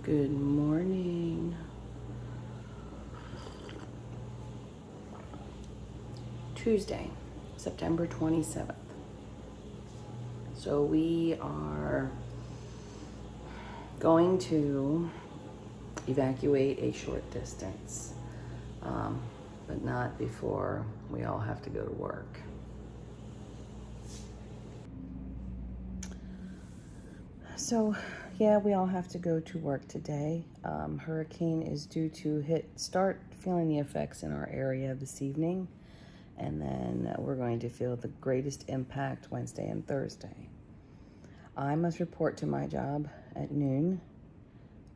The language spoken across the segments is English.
Good morning. Tuesday, September 27th. So we are going to evacuate a short distance, but not before we all have to go to work. So, yeah, we all have to go to work today. Hurricane is due to start feeling the effects in our area this evening, and then we're going to feel the greatest impact Wednesday and Thursday. I must report to my job at noon.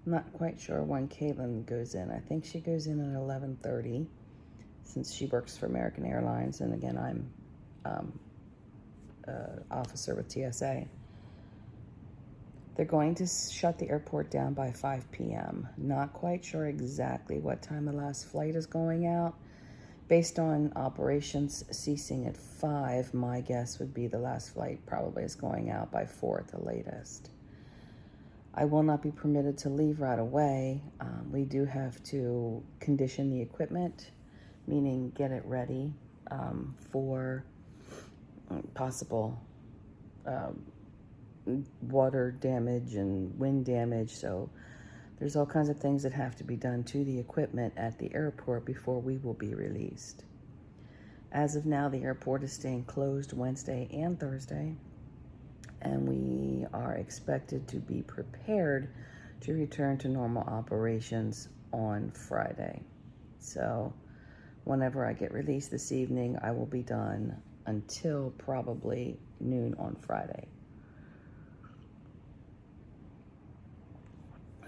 I'm not quite sure when Caitlin goes in. I think she goes in at 11:30, since she works for American Airlines, and again, I'm an officer with TSA. They're going to shut the airport down by 5 p.m. Not quite sure exactly what time the last flight is going out. Based on operations ceasing at 5, my guess would be the last flight probably is going out by 4 at the latest. I will not be permitted to leave right away. We do have to condition the equipment, meaning get it ready for possible water damage and wind damage. So there's all kinds of things that have to be done to the equipment at the airport before we will be released. As of now, the airport is staying closed Wednesday and Thursday, and we are expected to be prepared to return to normal operations on Friday. So whenever I get released this evening, I will be done until probably noon on Friday.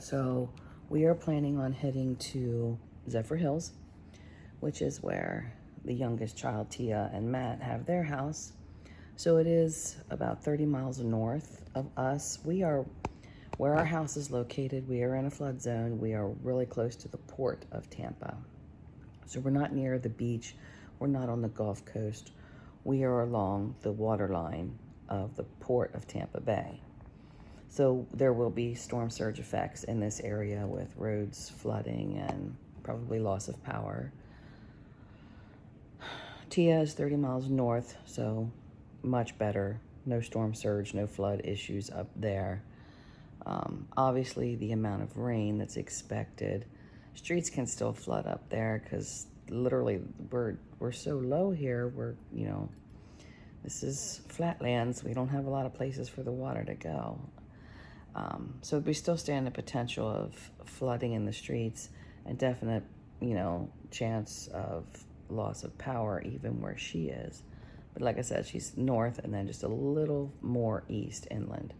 So we are planning on heading to Zephyrhills, which is where the youngest child, Tia, and Matt have their house. So it is about 30 miles north of us. We are where our house is located. We are in a flood zone. We are really close to the port of Tampa. So we're not near the beach. We're not on the Gulf Coast. We are along the waterline of the port of Tampa Bay. So there will be storm surge effects in this area with roads flooding and probably loss of power. Tia is 30 miles north, so much better. No storm surge, no flood issues up there. Obviously, the amount of rain that's expected, streets can still flood up there because literally we're so low here. This is flatlands. We don't have a lot of places for the water to go. So we still stand a potential of flooding in the streets and definite, chance of loss of power even where she is. But like I said, she's north and then just a little more east inland.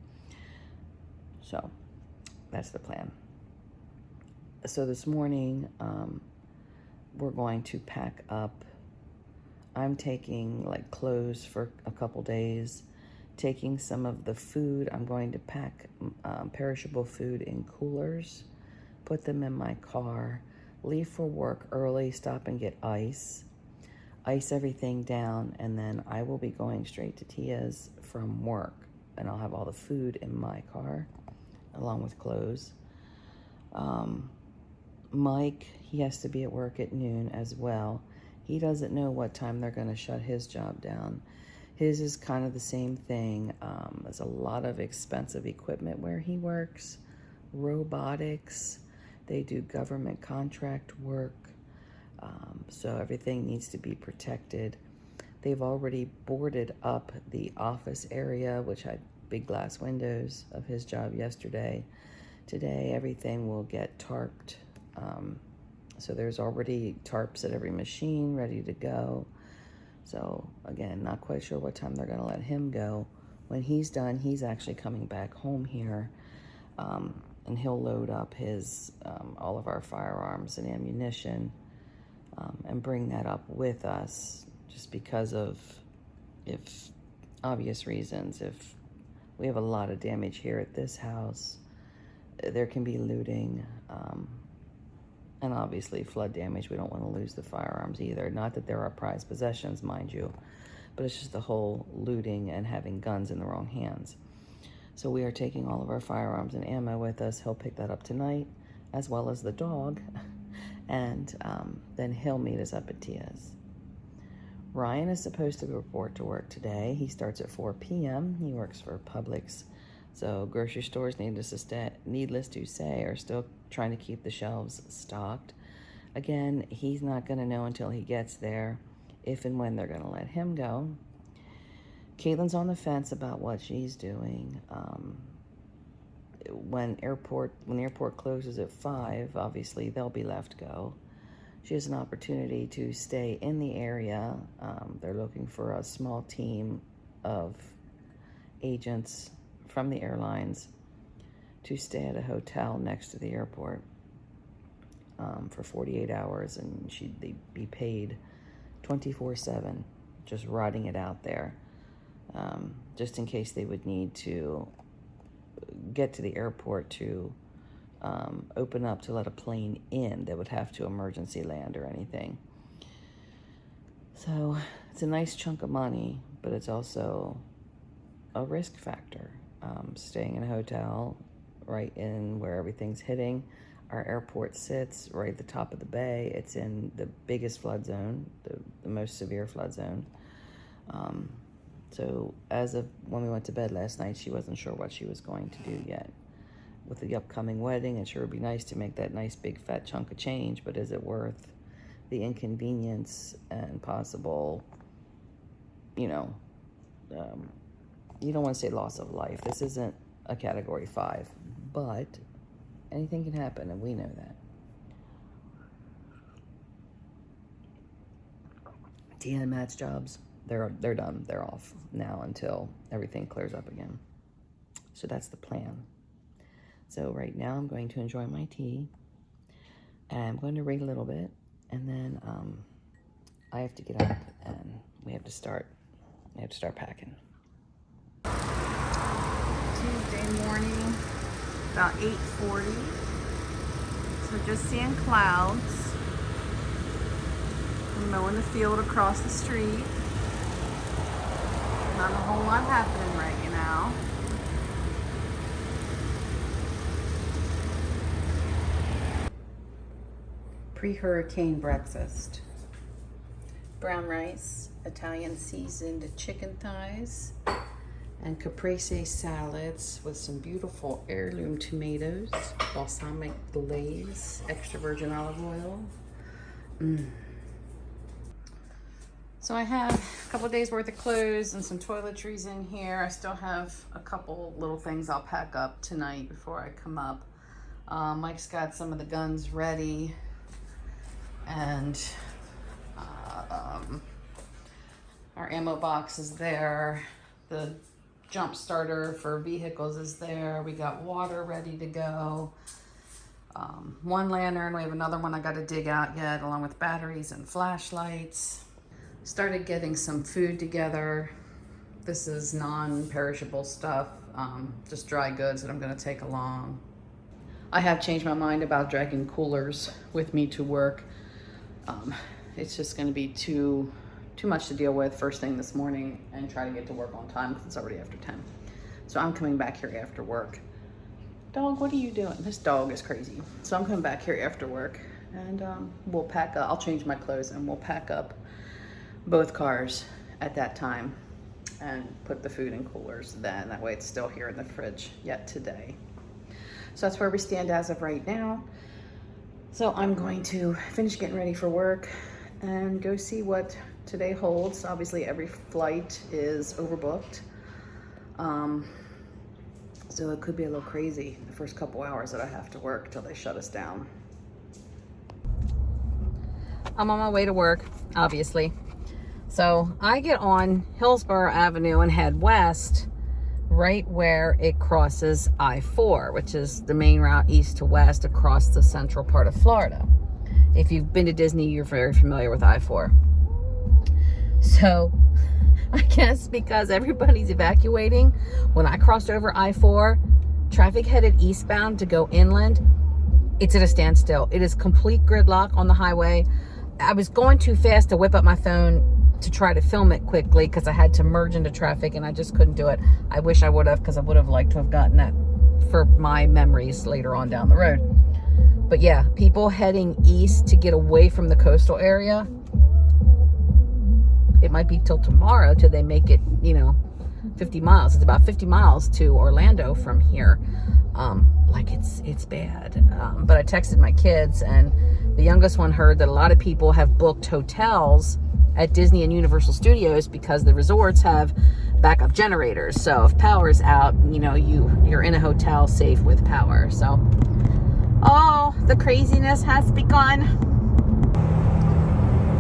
So that's the plan. So this morning, we're going to pack up. I'm taking like clothes for a couple days, taking some of the food. I'm going to pack perishable food in coolers, put them in my car, leave for work early, stop and get ice everything down, and then I will be going straight to Tia's from work, and I'll have all the food in my car along with clothes. Mike, he has to be at work at noon as well. He doesn't know what time they're going to shut his job down. His is kind of the same thing. There's a lot of expensive equipment where he works, robotics. They do government contract work. So everything needs to be protected. They've already boarded up the office area, which had big glass windows of his job yesterday. Today, everything will get tarped. So there's already tarps at every machine ready to go. So again, not quite sure what time they're going to let him go. When he's done, he's actually coming back home here, and he'll load up his all of our firearms and ammunition, and bring that up with us, just because of obvious reasons. If we have a lot of damage here at this house, there can be looting, and obviously flood damage. We don't want to lose the firearms either. Not that there are prized possessions, mind you, but it's just the whole looting and having guns in the wrong hands. So we are taking all of our firearms and ammo with us. He'll pick that up tonight, as well as the dog. And then he'll meet us up at Tia's. Ryan is supposed to report to work today. He starts at 4 p.m. He works for Publix. So grocery stores, needless to say, are still trying to keep the shelves stocked. Again, he's not going to know until he gets there if and when they're going to let him go. Caitlin's on the fence about what she's doing. When the airport closes at 5, obviously they'll be left go. She has an opportunity to stay in the area. They're looking for a small team of agents from the airlines to stay at a hotel next to the airport for 48 hours, and they'd be paid 24/7, just riding it out there, just in case they would need to get to the airport to open up to let a plane in that would have to emergency land or anything. So it's a nice chunk of money, but it's also a risk factor. Staying in a hotel right in where everything's hitting. Our airport sits right at the top of the bay. It's in the biggest flood zone, the most severe flood zone. So as of when we went to bed last night, she wasn't sure what she was going to do yet. With the upcoming wedding, it sure would be nice to make that nice big fat chunk of change, but is it worth the inconvenience and possible, you don't want to say loss of life. This isn't a Category 5, but anything can happen, and we know that. Tia and Matt's jobs, they're done. They're off now until everything clears up again. So that's the plan. So right now I'm going to enjoy my tea, and I'm going to read a little bit, and then I have to get up and we have to start packing. Tuesday morning, about 8:40. So just seeing clouds. I'm mowing the field across the street. Not a whole lot happening right now. Pre-hurricane breakfast. Brown rice, Italian seasoned chicken thighs, and caprese salads with some beautiful heirloom tomatoes, balsamic glaze, extra virgin olive oil. So I have a couple of days worth of clothes and some toiletries in here. I still have a couple little things I'll pack up tonight before I come up. Mike's got some of the guns ready, and our ammo box is there. The jump starter for vehicles is there. We got water ready to go. One lantern, we have another one I got to dig out yet, along with batteries and flashlights. Started getting some food together. This is non-perishable stuff, just dry goods that I'm going to take along. I have changed my mind about dragging coolers with me to work. It's just going to be too much to deal with first thing this morning and try to get to work on time because it's already after 10. So I'm coming back here after work. Dog, what are you doing? This dog is crazy. So I'm coming back here after work, and we'll pack up. I'll change my clothes and we'll pack up both cars at that time and put the food in coolers then. That way it's still here in the fridge yet today. So that's where we stand as of right now. So I'm going to finish getting ready for work and go see what today holds. Obviously every flight is overbooked. So it could be a little crazy the first couple hours that I have to work till they shut us down. I'm on my way to work, obviously. So I get on Hillsborough Avenue and head west right where it crosses I-4, which is the main route east to west across the central part of Florida. If you've been to Disney, you're very familiar with I-4. So I guess because everybody's evacuating, when I crossed over I-4, traffic headed eastbound to go inland, it's at a standstill. It is complete gridlock on the highway. I was going too fast to whip up my phone to try to film it quickly because I had to merge into traffic and I just couldn't do it. I wish I would have, because I would have liked to have gotten that for my memories later on down the road. But yeah, people heading east to get away from the coastal area, it might be till tomorrow till they make it, 50 miles. It's about 50 miles to Orlando from here. Like it's bad. But I texted my kids, and the youngest one heard that a lot of people have booked hotels at Disney and Universal Studios because the resorts have backup generators. So if power's out, you're in a hotel safe with power. So, the craziness has begun.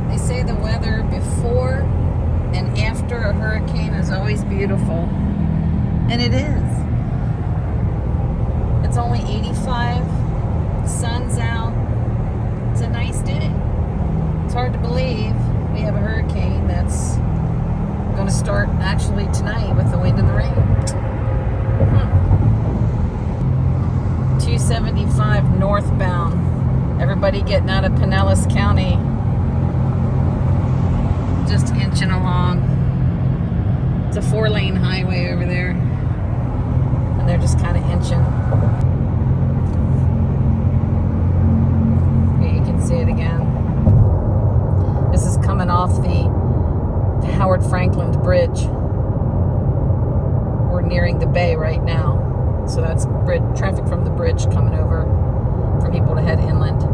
They say the weather before and after a hurricane is always beautiful. And it is. It's only 85. The sun's out. It's a nice day. It's hard to believe we have a hurricane that's going to start actually tonight with the wind and the rain. 275 northbound. Everybody getting out of Pinellas County. Just inching along. It's a 4-lane highway over there. And they're just kind of inching. Okay, you can see it again. This is coming off the Howard Franklin Bridge. We're nearing the bay right now. So that's traffic from the bridge coming over for people to head inland.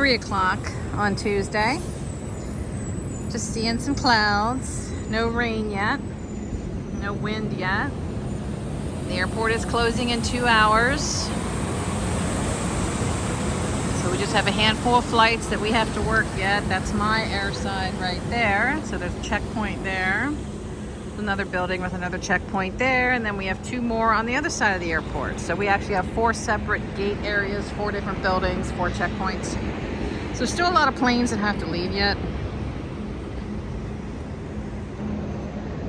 O'clock on Tuesday. Just seeing some clouds. No rain yet. No wind yet. The airport is closing in 2 hours. So we just have a handful of flights that we have to work yet. That's my airside right there. So there's a checkpoint there. Another building with another checkpoint there, and then we have 2 more on the other side of the airport. So we actually have 4 separate gate areas, 4 different buildings, 4 checkpoints. So still a lot of planes that have to leave yet.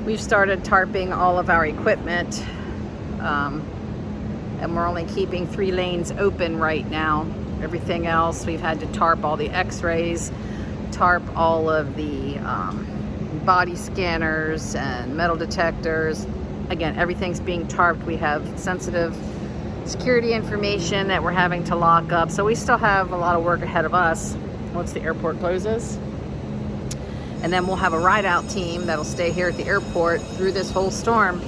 We've started tarping all of our equipment, and we're only keeping 3 lanes open right now. Everything else, we've had to tarp all the x-rays, tarp all of the body scanners and metal detectors. Again, everything's being tarped. We have sensitive security information that we're having to lock up. So we still have a lot of work ahead of us once the airport closes. And then we'll have a ride-out team that'll stay here at the airport through this whole storm.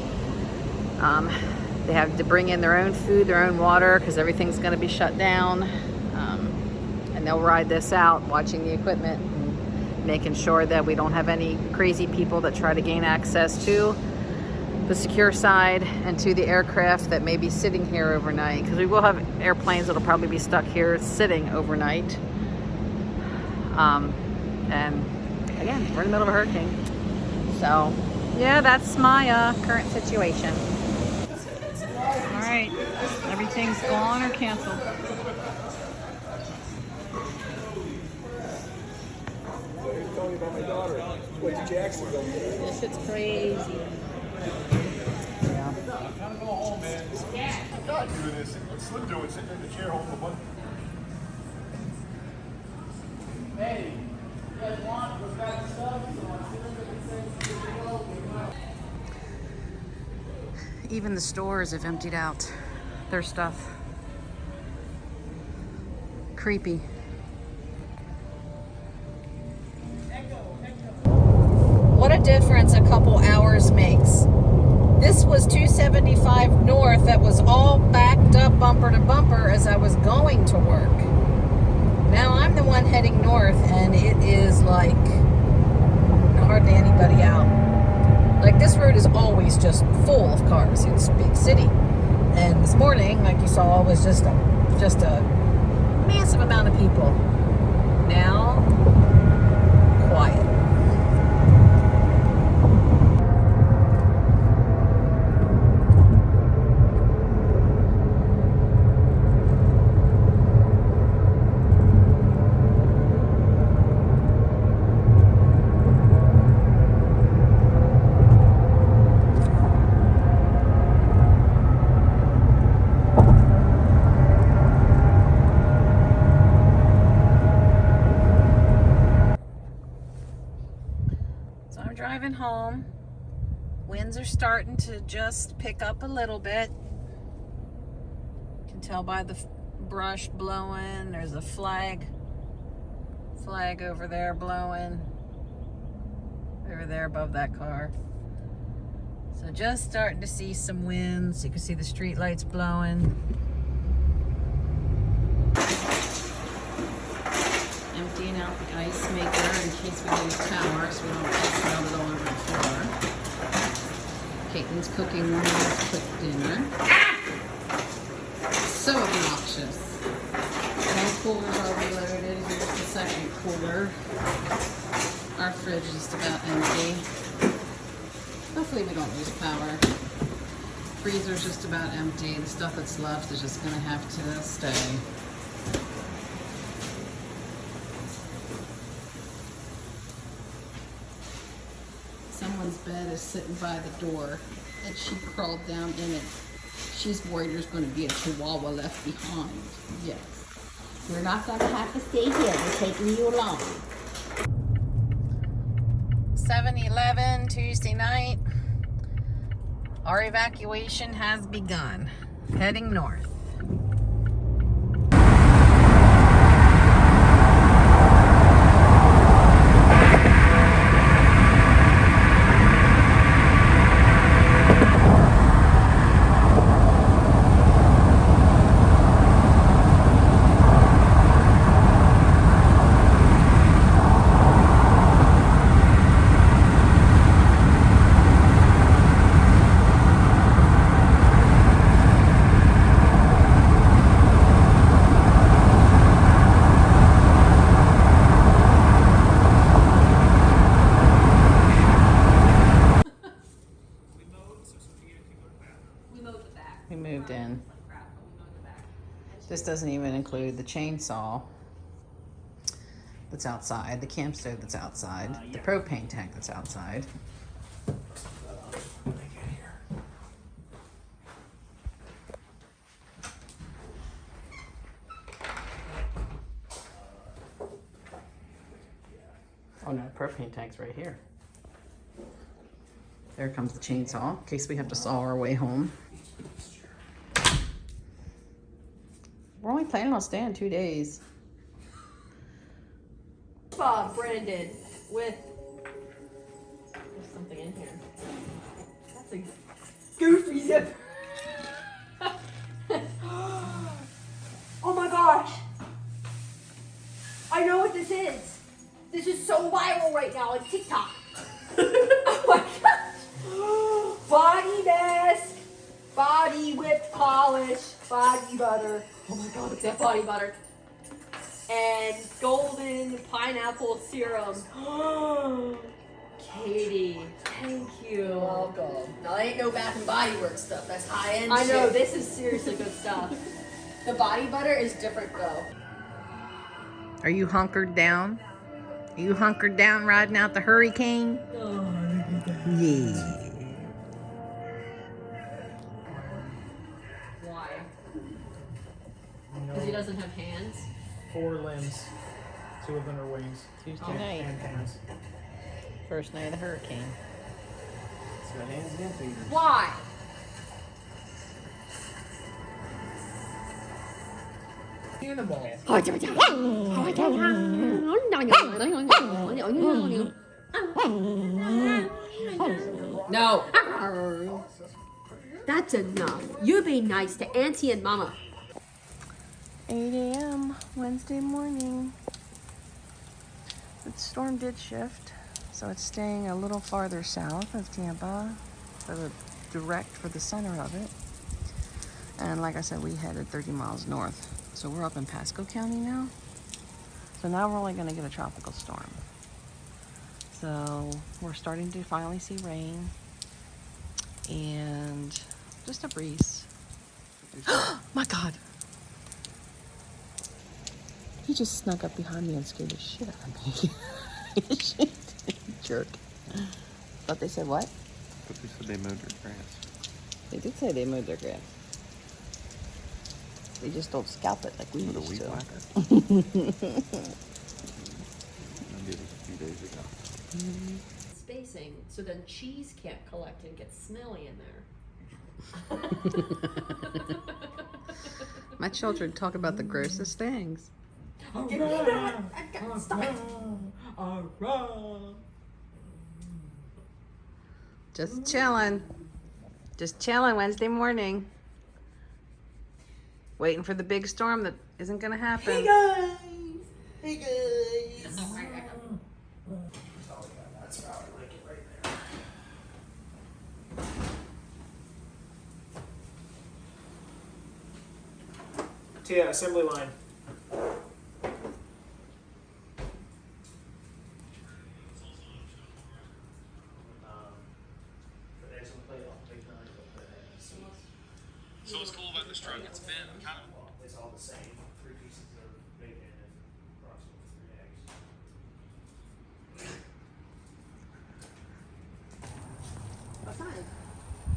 They have to bring in their own food, their own water, because everything's going to be shut down. And they'll ride this out, watching the equipment, and making sure that we don't have any crazy people that try to gain access to the secure side and to the aircraft that may be sitting here overnight, because we will have airplanes that'll probably be stuck here sitting overnight. And again, we're in the middle of a hurricane. So yeah, that's my current situation. All right, everything's gone or canceled. About my daughter. Went to Jacksonville. This shit's crazy. Yeah. Time to go home, man. I'm not doing this. What's Slim doing? Sitting in the chair holding the button. Hey, you guys want to go back to stuff? Even the stores have emptied out their stuff. Creepy. What a difference a couple hours makes. This was 275 north that was all backed up bumper to bumper as I was going to work. Now I'm the one heading north, and it is like hardly anybody out. Like, this road is always just full of cars. It's a big city. And this morning, like you saw, was just a massive amount of people. Now So I'm driving home. Winds are starting to just pick up a little bit. You can tell by the brush blowing. There's a flag over there blowing. Over there above that car. So just starting to see some winds. You can see the street lights blowing. Emptying out the ice maker in case we lose power so we don't ice melt it all over the floor. Caitlin's cooking one last quick dinner. So obnoxious. No coolers are reloaded. Here's the second cooler. Our fridge is just about empty. Hopefully we don't lose power. Freezer's just about empty. The stuff that's left is just gonna have to stay. Someone's bed is sitting by the door and she crawled down in it. She's worried there's gonna be a chihuahua left behind. Yes. You're not gonna have to stay here. We're taking you along. 7-Eleven Tuesday night. Our evacuation has begun. Heading north. We moved in. This doesn't even include the chainsaw that's outside, the camp stove that's outside, the propane tank that's outside. Oh no, propane tank's right here. There comes the chainsaw, in case we have to saw our way home. We're only planning on staying 2 days. Bob, Brandon, with... There's something in here. That's a goofy zip. Oh my gosh. I know what this is. This is so viral right now on TikTok. Oh my gosh. Body mask, body whipped polish, body butter. Oh my god, it's that body butter. And golden pineapple serum. Katie, thank you. Welcome. Now, that ain't no Bath and Body Works stuff. That's high-end I know, shit. this is seriously good stuff. The body butter is different, though. Are you hunkered down? Are you hunkered down riding out the hurricane? Oh, look at that. Yeah. Why? Because he doesn't have hands? 4 limbs, 2 of them are wings. Tuesday night. And hands. First night of the hurricane. It's got hands and feet. Why? Animal. No. That's enough. You be nice to Auntie and Mama. 8 a.m. Wednesday morning. The storm did shift, so it's staying a little farther south of Tampa, direct for the center of it. And like I said, we headed 30 miles north. So we're up in Pasco County now. So now we're only going to get a tropical storm. So we're starting to finally see rain and just a breeze. My God. He just snuck up behind me and scared the shit out of me. Jerk. But they said what? But they said they mowed their grass. They did say they mowed their grass. They just don't scalp it like we With a used weed to. whacker. I did it a few days ago. Space collecting, so then cheese can't collect and get smelly in there. My children talk about the grossest things. Give me that! Stop it! Just chilling. Just chilling Wednesday morning. Waiting for the big storm that isn't gonna happen. Hey guys! Oh, I That's how I like it right there. Tia, assembly line. So what's cool about this truck? It's been kind of It's all the same. 3 pieces of bacon and approximately 3 eggs. Outside.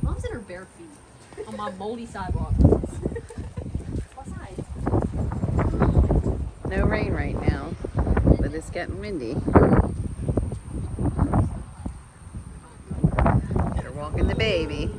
Mom's in her bare feet on my moldy sidewalk. Outside. No rain right now, but it's getting windy. Better walking the baby.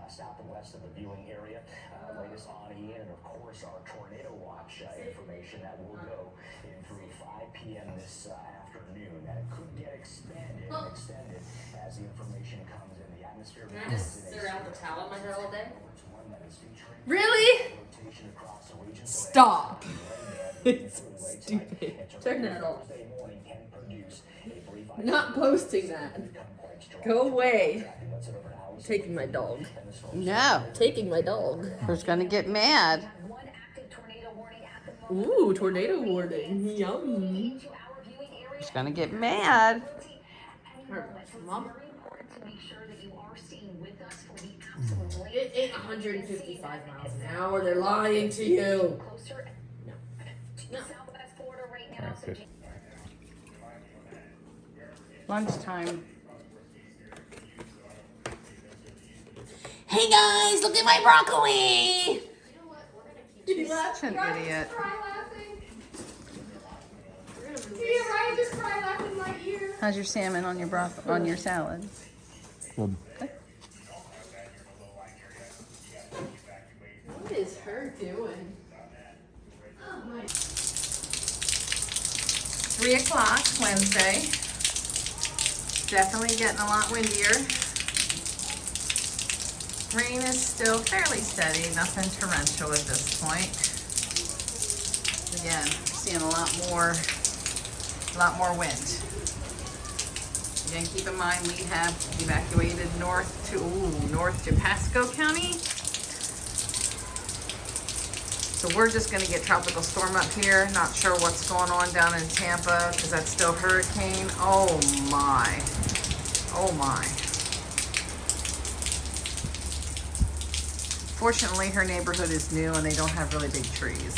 South and west of the viewing area. Latest on Ian, and of course our tornado watch information that will go in through 5 p.m. this afternoon. That it could get expanded and extended as the information comes in. The atmosphere. Can I just sit around with a towel in my head all day? Really? Stop. Stupid. Turn that off. Not posting that. Go away. Taking my dog. No, Taking my dog. who's gonna get mad? Ooh, tornado warning. Yum. Who's gonna get mad? Mom? It ain't 155 miles an hour. They're lying to you. No. Lunchtime. Hey guys, look at my broccoli. Such an idiot. How's your salmon on your on your salad? good. What is her doing? 3 o'clock Wednesday. Definitely getting a lot windier. Rain is still fairly steady, nothing torrential at this point. Again, seeing a lot more wind. Again, keep in mind we have evacuated north to Pasco County. So we're just gonna get tropical storm up here. Not sure what's going on down in Tampa because that's still hurricane. Oh my. Oh my. Fortunately, her neighborhood is new and they don't have really big trees.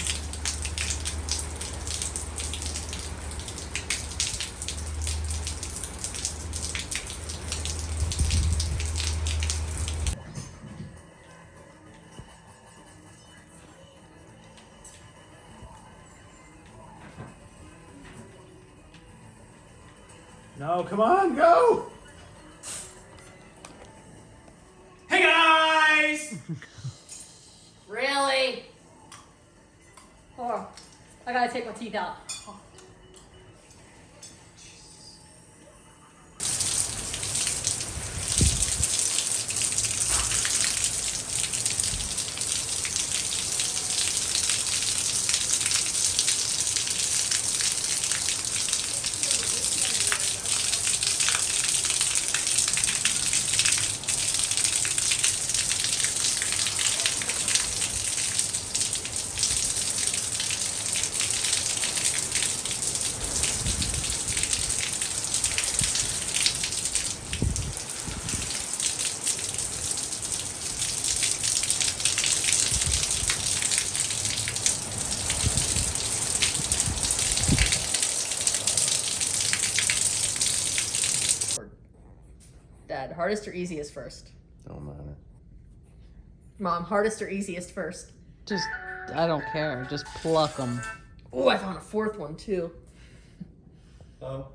No, come on, go! Hey guys! Really? Hold on. I gotta take my teeth out. Dad, hardest or easiest first? Don't matter. Mom, hardest or easiest first? Just, I don't care. Just pluck them. Oh, I found a fourth one too. Oh.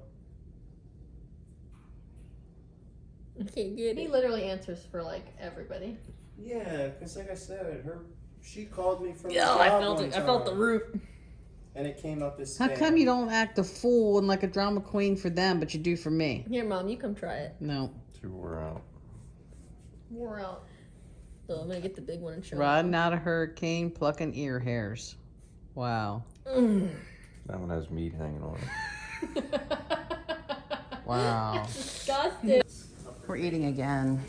I can't get it. He literally answers for like everybody. Yeah, because like I said, she called me from Yeah, the I job felt one it. I felt the time, root. and it came up as How spam. come you don't act a fool and like a drama queen for them, but you do for me? Here, Mom, you come try it. No. Two were out. We're out. So I'm gonna get the big one and show Riding out a hurricane, plucking ear hairs. Wow. them. That one has meat hanging on it. Wow. Disgusting. We're eating again.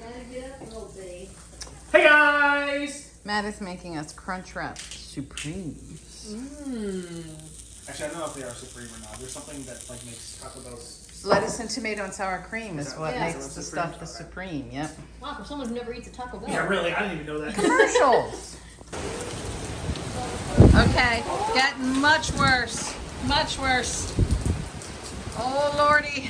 Hey guys! Matt is making us Crunchwrap Supremes. Actually, I don't know if they are supreme or not. There's something that like makes Taco Bell's. Lettuce and tomato and sour cream is what Yeah. makes the stuff the Supreme. Yep. Wow, for someone who never eats a Taco Bell. Yeah, really, I didn't even know that. Commercials. Okay, getting much worse. Much worse. Oh lordy.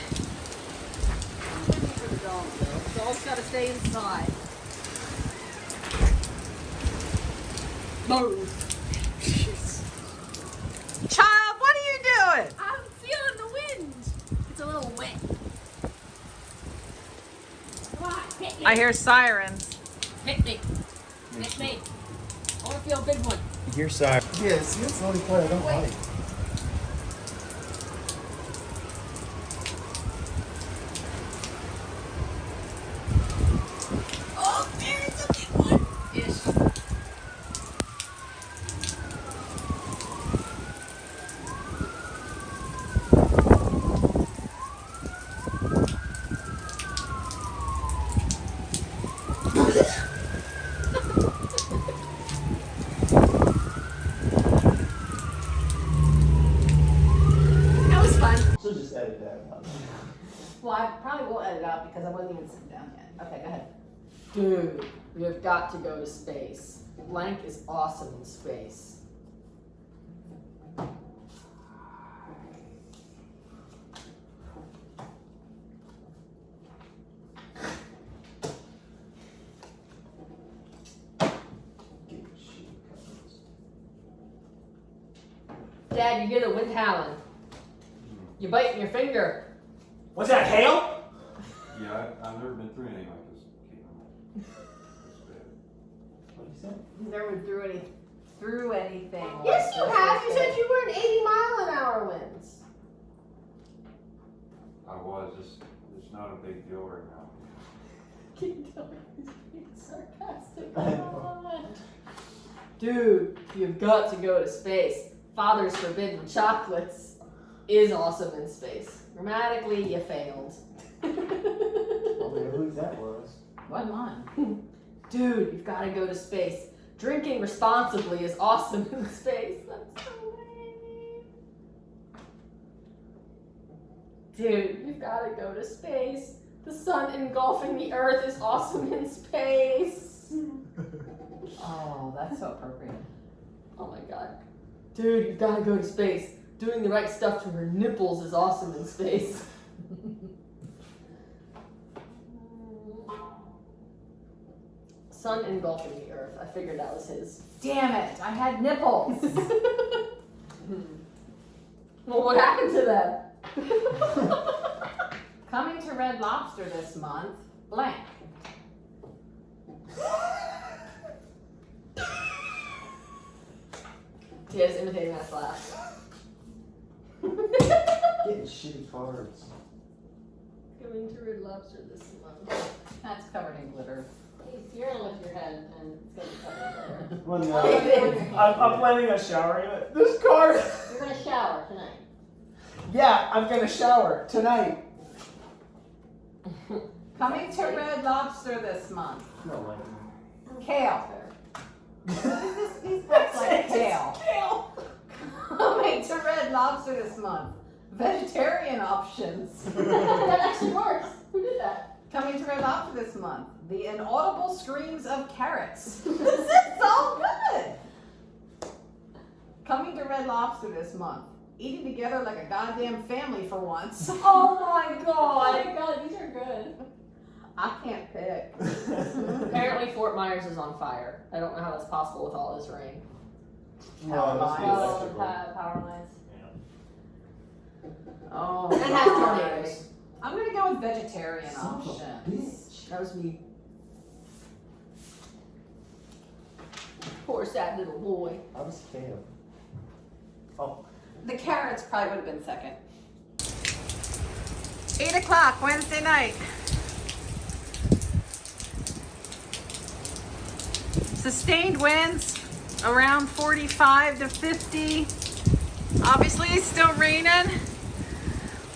The dog's gotta stay inside. Move. Child, what are you doing? I'm feeling the wind. It's a little wet. Come on, hit me. I hear sirens. Hit me. Hit me. I want to feel a big one. You're sorry. Yeah, see, that's the only part I don't like. Oh, there's a big one. Ish. That was fun. She'll just edit that out. Well, I probably will edit out because I wasn't even sitting down yet. Okay, go ahead. Dude, we have got to go to space. Blank is awesome in space. Dad, you hear the wind howling. You're biting your finger. What's that, hail? Yeah, I've never been through anything like this. What did you say? He's never been through anything. Yes, you have. You said you were in 80-mile-an-hour winds. I was just, it's not a big deal right now. Can you tell me he's being sarcastic? I know. Dude, you've got to go to space. Father's forbidden chocolates is awesome in space. Grammatically, you failed. I don't know who that was. What mine? Dude, you've got to go to space. Drinking responsibly is awesome in space. That's so lame. Dude, you've got to go to space. The sun engulfing the earth is awesome in space. Oh, that's so appropriate. Oh my god. Dude, you've got to go to space. Doing the right stuff to her nipples is awesome in space. Sun engulfing the earth. I figured that was his. Damn it! I had nipples. Well, what happened to them? Coming to Red Lobster this month. Blank. Tia's imitating that laugh. Getting shitty cards. Coming to Red Lobster this month. That's covered in glitter. You're gonna lift your head and it's gonna be covered in Well, no. glitter. I'm planning on showering this card. You're gonna shower tonight. Yeah, I'm gonna shower tonight. Coming to Red Lobster this month. No, like. Kale. These books like kale. Coming to Red Lobster this month. Vegetarian options. That actually works. Who did that? Coming to Red Lobster this month. The inaudible screams of carrots. This is so good. Coming to Red Lobster this month. Eating together like a goddamn family for once. Oh my god. Oh my god, these are good. I can't pick. Apparently Fort Myers is on fire. I don't know how that's possible with all this rain. Well, that's the electrical. Power lines. Yeah. Oh, It has tornadoes. I'm gonna go with vegetarian options. That was me. Poor sad little boy. I was scared. Oh. The carrots probably would have been second. 8 o'clock Wednesday night. Sustained winds around 45 to 50. Obviously it's still raining.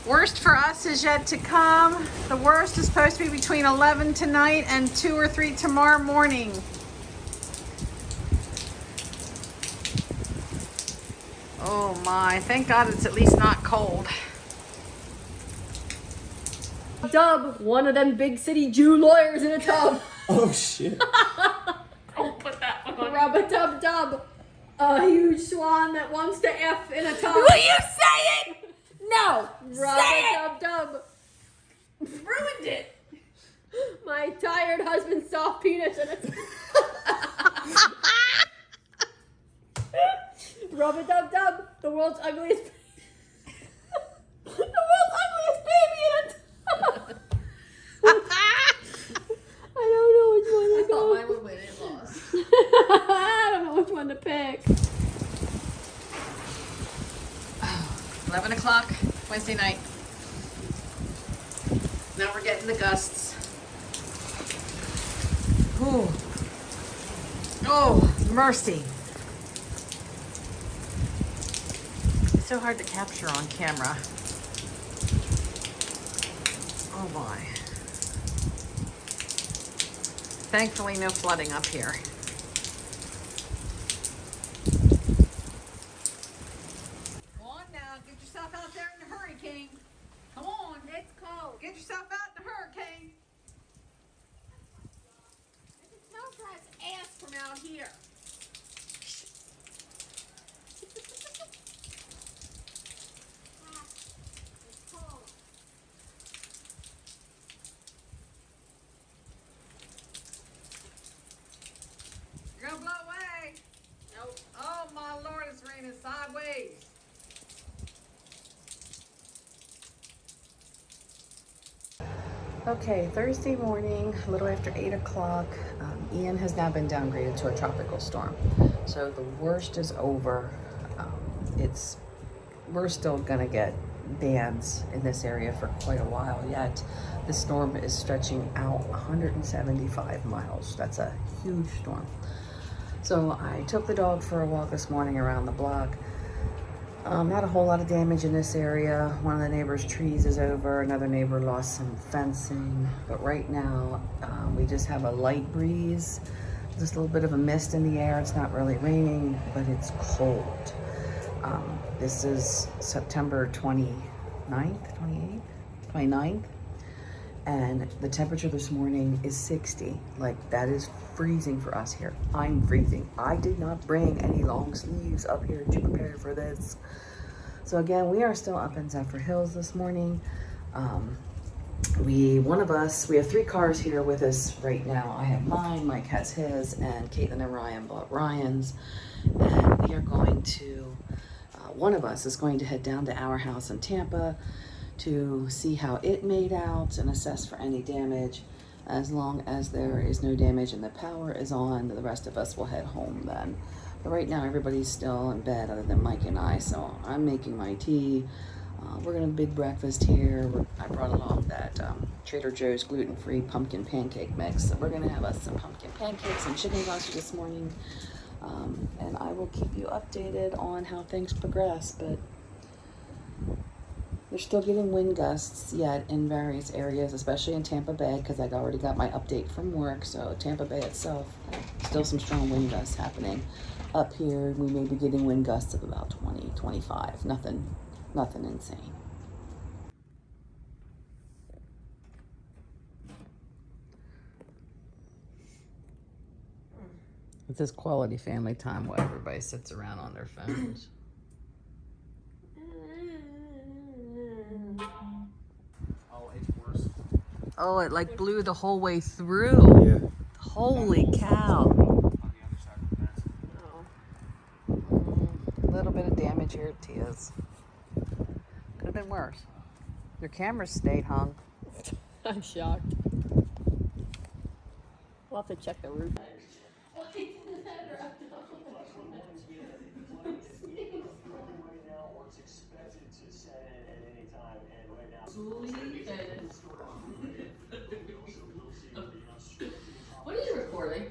Worst for us is yet to come. The worst is supposed to be between 11 tonight and 2 or 3 tomorrow morning. Oh my, thank God it's at least not cold. Dub, one of them big city Jew lawyers in a tub. Oh shit. Don't put that one. Rub-a-dub-dub. A huge swan that wants to F in a tub. Will you say it? No, Rub-a-dub-dub. ruined it. My tired husband's soft penis in a tub. Rub-a-dub-dub. The world's ugliest baby in a tub. I don't know which one to I go. thought mine would win, it lost. I don't know which one to pick. 11 o'clock Wednesday night. Now we're getting the gusts. Ooh. Oh, mercy. It's so hard to capture on camera. Oh my. Thankfully, no flooding up here. Come on now, get yourself out there in the hurricane. Come on, It's cold. get yourself out in the hurricane. It smells like ass from out here. It's cold. You're gonna blow away. Nope. Oh my Lord, it's raining sideways. Okay, Thursday morning, a little after 8 o'clock, Ian has now been downgraded to a tropical storm. So the worst is over. We're still gonna get bands in this area for quite a while yet. The storm is stretching out 175 miles. That's a huge storm. So I took the dog for a walk this morning around the block. Not a whole lot of damage in this area. One of the neighbor's trees is over. Another neighbor lost some fencing. But right now, we just have a light breeze. Just a little bit of a mist in the air. It's not really raining, but it's cold. This is September 29th, 29th. And the temperature this morning is 60. Like, that is freezing for us here. I'm freezing. I did not bring any long sleeves up here to prepare for this. So again, we are still up in Zephyrhills this morning. We have 3 cars here with us right now. I have mine, Mike has his, and Caitlin and Ryan bought Ryan's. And we are going to, one of us is going to head down to our house in Tampa to see how it made out and assess for any damage. As long as there is no damage and the power is on, the rest of us will head home then. But right now everybody's still in bed other than Mike and I, so I'm making my tea. We're gonna have a big breakfast here. I brought along that Trader Joe's gluten-free pumpkin pancake mix. So we're gonna have us some pumpkin pancakes and chicken sausage this morning. And I will keep you updated on how things progress, but they're still getting wind gusts yet in various areas, especially in Tampa Bay, because I already got my update from work. So Tampa Bay itself, still some strong wind gusts happening. Up here, we may be getting wind gusts of about 20, 25. Nothing insane. It's this quality family time where everybody sits around on their phones. Oh, it's worse. Oh, it like blew the whole way through. Yeah. Holy cow. On the other side of the fence. A little bit of damage here at Tia's. Could have been worse. Your camera stayed hung. I'm shocked. We'll have to check the roof. What are you recording?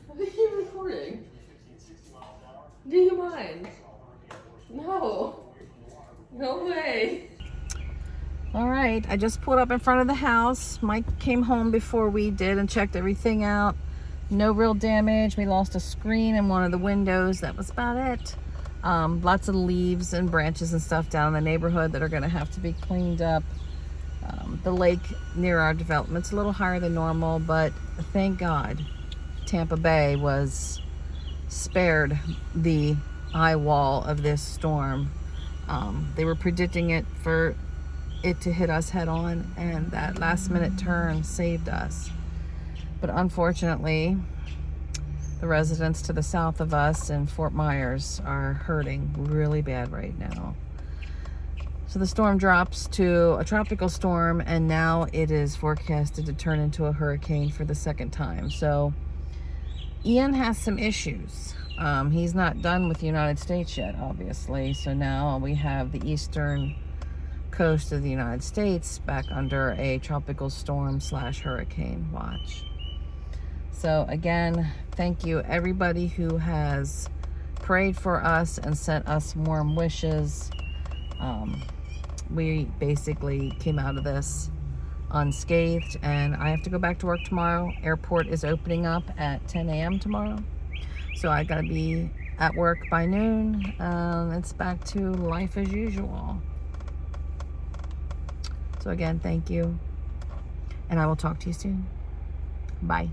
What are you recording? Do you mind? No. No way. All right, I just pulled up in front of the house. Mike came home before we did and checked everything out. No real damage. We lost a screen in one of the windows. That was about it. Lots of leaves and branches and stuff down in the neighborhood that are going to have to be cleaned up. The lake near our development's a little higher than normal, but thank God Tampa Bay was spared the eye wall of this storm. They were predicting it for it to hit us head on, and that last minute turn saved us. But unfortunately, the residents to the south of us in Fort Myers are hurting really bad right now. So the storm drops to a tropical storm, and now it is forecasted to turn into a hurricane for the second time. So Ian has some issues. He's not done with the United States yet, obviously. So now we have the eastern coast of the United States back under a tropical storm / hurricane watch. So again, thank you everybody who has prayed for us and sent us warm wishes. We basically came out of this unscathed, and I have to go back to work tomorrow. Airport is opening up at 10 a.m. tomorrow. So I gotta be at work by noon. It's back to life as usual. So again, thank you. And I will talk to you soon. Bye.